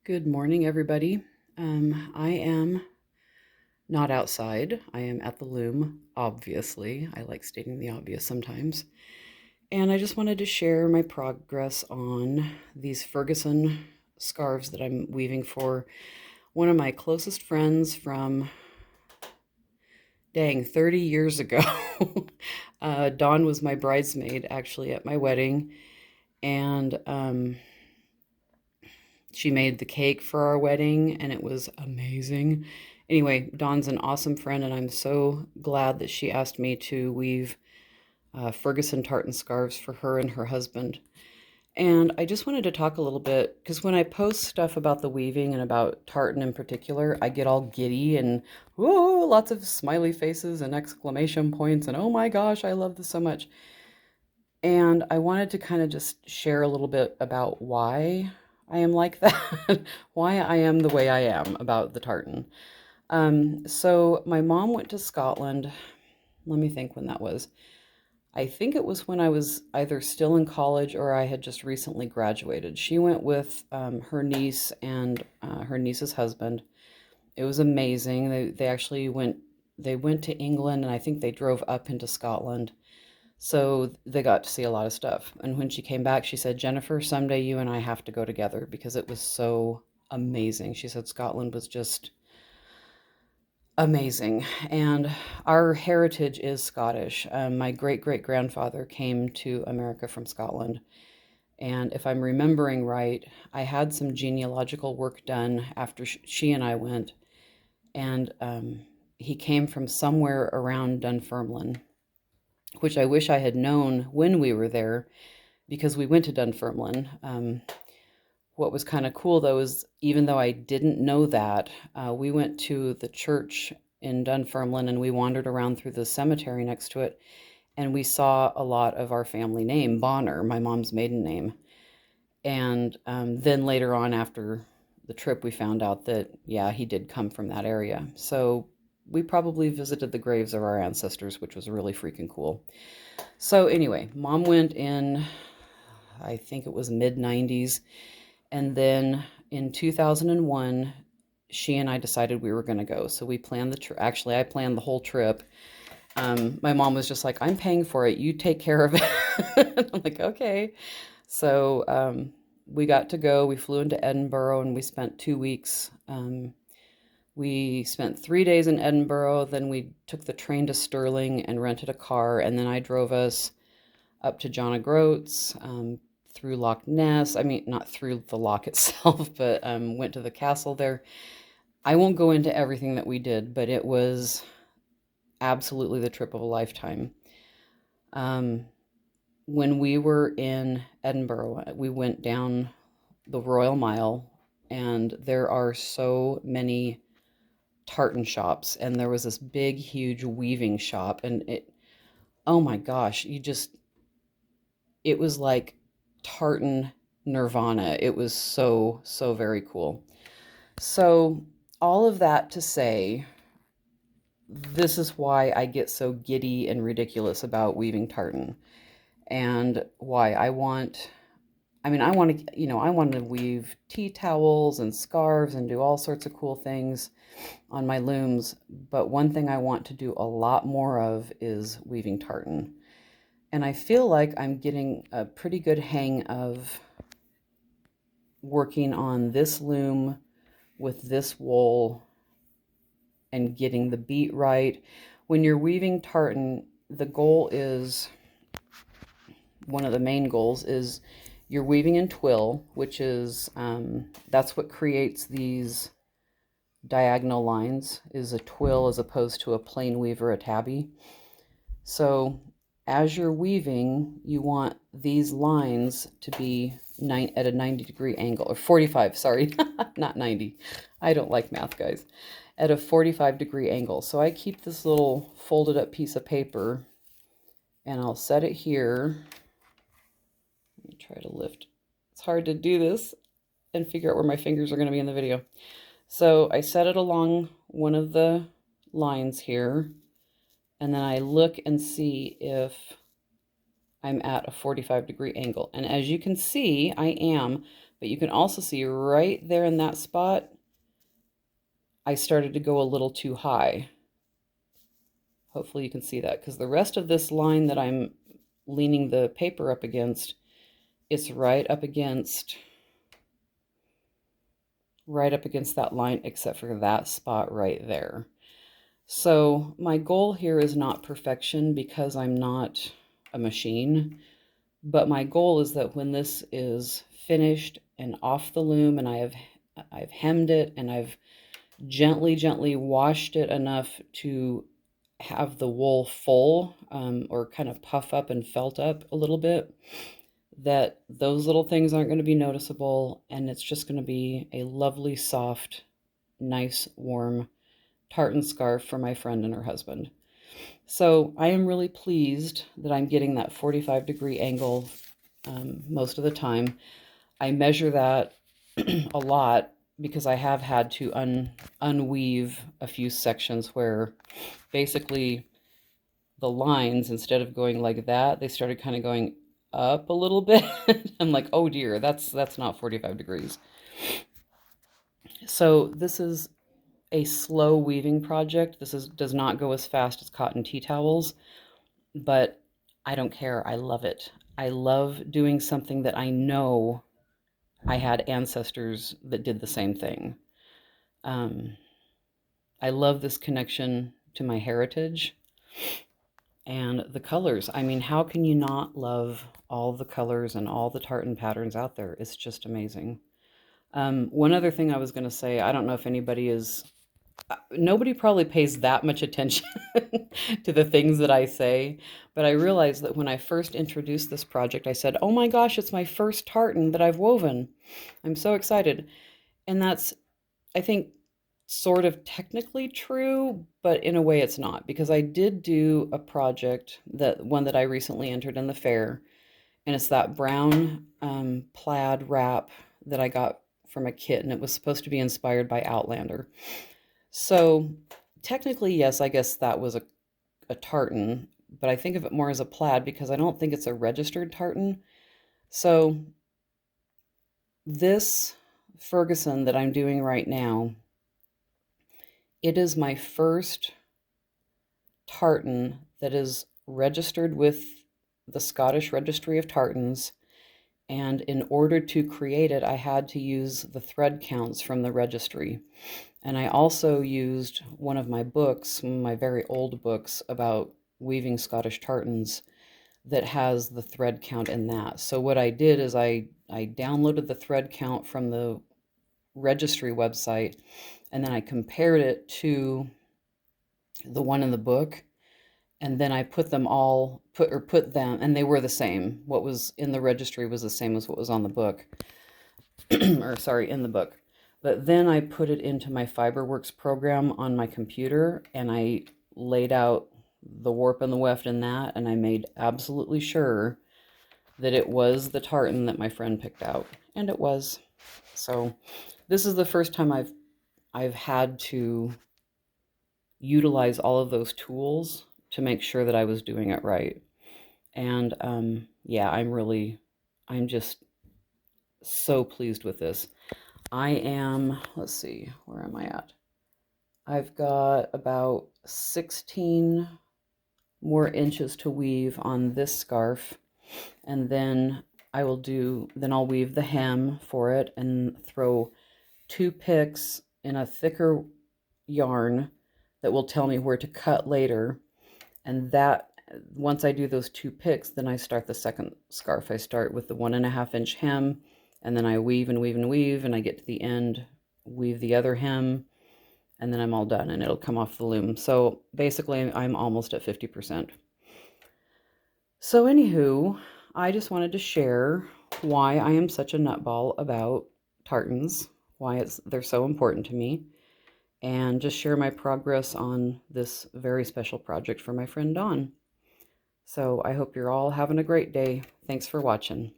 Good morning, everybody. I am not outside. I am at the loom, obviously. I like stating the obvious sometimes. And I just wanted to share my progress on these Ferguson scarves that I'm weaving for one of my closest friends from, dang, 30 years ago. Dawn was my bridesmaid actually at my wedding. And she made the cake for our wedding, and it was amazing. Anyway, Dawn's an awesome friend, and I'm so glad that she asked me to weave Ferguson tartan scarves for her and her husband. And I just wanted to talk a little bit, because when I post stuff about the weaving and about tartan in particular, I get all giddy and, whoa, lots of smiley faces and exclamation points, and oh my gosh, I love this so much. And I wanted to kind of just share a little bit about why I am like that, why I am the way I am about the tartan. So my mom went to Scotland. Let me think when that was. I think it was when I was either still in college or I had just recently graduated. She went with her niece and her niece's husband. It was amazing. They actually went to England, and I think they drove up into Scotland. So they got to see a lot of stuff. And when she came back, she said, Jennifer, someday you and I have to go together because it was so amazing. She said Scotland was just amazing. And our heritage is Scottish. My great great grandfather came to America from Scotland. And if I'm remembering right, I had some genealogical work done after she and I went. And he came from somewhere around Dunfermline, which I wish I had known when we were there because we went to Dunfermline. What was kind of cool though is even though I didn't know that, we went to the church in Dunfermline and we wandered around through the cemetery next to it, and we saw a lot of our family name, Bonner, my mom's maiden name. And then later on after the trip, we found out that, yeah, he did come from that area. So we probably visited the graves of our ancestors, which was really freaking cool. So anyway, mom went in, I think it was mid 90s. And then in 2001, she and I decided we were going to go. So we planned the trip. Actually, I planned the whole trip. My mom was just like, I'm paying for it. You take care of it. I'm like, okay. So we got to go. We flew into Edinburgh and we spent 2 weeks. We spent 3 days in Edinburgh. Then we took the train to Stirling and rented a car. And then I drove us up to John O'Groats, through Loch Ness. I mean, not through the loch itself, but went to the castle there. I won't go into everything that we did, but it was absolutely the trip of a lifetime. Um, when we were in Edinburgh, we went down the Royal Mile, and there are so many tartan shops, and there was this big, huge weaving shop, and oh my gosh, it was like tartan nirvana. It was so, so very cool. So, all of that to say, this is why I get so giddy and ridiculous about weaving tartan, and why I want to, I want to weave tea towels and scarves and do all sorts of cool things on my looms. But one thing I want to do a lot more of is weaving tartan. And I feel like I'm getting a pretty good hang of working on this loom with this wool and getting the beat right. When you're weaving tartan, the goal is, one of the main goals is you're weaving in twill, which is, that's what creates these diagonal lines, is a twill as opposed to a plain weave or a tabby. So as you're weaving, you want these lines to be at a 90-degree angle, or 45, sorry, not 90. I don't like math, guys. At a 45-degree angle. So I keep this little folded up piece of paper and I'll set it here. Let me try to lift. It's hard to do this and figure out where my fingers are going to be in the video. So I set it along one of the lines here, and then I look and see if I'm at a 45-degree angle. And as you can see, I am, But you can also see right there in that spot, I started to go a little too high. Hopefully you can see that, because the rest of this line that I'm leaning the paper up against, it's right up against that line, except for that spot right there. So my goal here is not perfection, because I'm not a machine, but my goal is that when this is finished and off the loom, and I've hemmed it and I've gently washed it enough to have the wool full, or kind of puff up and felt up a little bit, that those little things aren't going to be noticeable, and it's just going to be a lovely, soft, nice, warm tartan scarf for my friend and her husband. So I am really pleased that I'm getting that 45-degree angle most of the time. I measure that a lot, because I have had to unweave a few sections where basically the lines, instead of going like that, they started kind of going up a little bit. I'm like, oh dear, that's not 45 degrees. So this is a slow weaving project. Does not go as fast as cotton tea towels, but I don't care. I love it. I love doing something that I know I had ancestors that did the same thing. I love this connection to my heritage and the colors. I mean, how can you not love all the colors and all the tartan patterns out there? It's just amazing. One other thing I was going to say, I don't know if anybody is, nobody probably pays that much attention to the things that I say, but I realized that when I first introduced this project, I said, oh my gosh, it's my first tartan that I've woven. I'm so excited. And that's, I think, sort of technically true, but in a way it's not, because I did do a project, one that I recently entered in the fair, and it's that brown plaid wrap that I got from a kit, and it was supposed to be inspired by Outlander. So technically, yes, I guess that was a tartan, but I think of it more as a plaid because I don't think it's a registered tartan. So this Ferguson that I'm doing right now, it is my first tartan that is registered with the Scottish Registry of Tartans, and in order to create it, I had to use the thread counts from the registry. And I also used one of my books, my very old books about weaving Scottish tartans, that has the thread count in that. So what I did is I downloaded the thread count from the registry website, and then I compared it to the one in the book, and then I put them, and they were the same. What was in the registry was the same as what was on the book, or sorry, in the book. But then I put it into my Fiberworks program on my computer, and I laid out the warp and the weft in that, and I made absolutely sure that it was the tartan that my friend picked out, and it was. So this is the first time I've had to utilize all of those tools to make sure that I was doing it right. And yeah, I'm just so pleased with this. I am, let's see, where am I at? I've got about 16 more inches to weave on this scarf, and then I'll weave the hem for it and throw 2 picks in a thicker yarn that will tell me where to cut later. And that, once I do those 2 picks, then I start the second scarf. I start with the 1.5 inch hem, and then I weave and weave and weave, and I get to the end, weave the other hem, and then I'm all done, and it'll come off the loom. So basically, I'm almost at 50%. So anywho, I just wanted to share why I am such a nutball about tartans, why they're so important to me, and just share my progress on this very special project for my friend Dawn. So I hope you're all having a great day. Thanks for watching.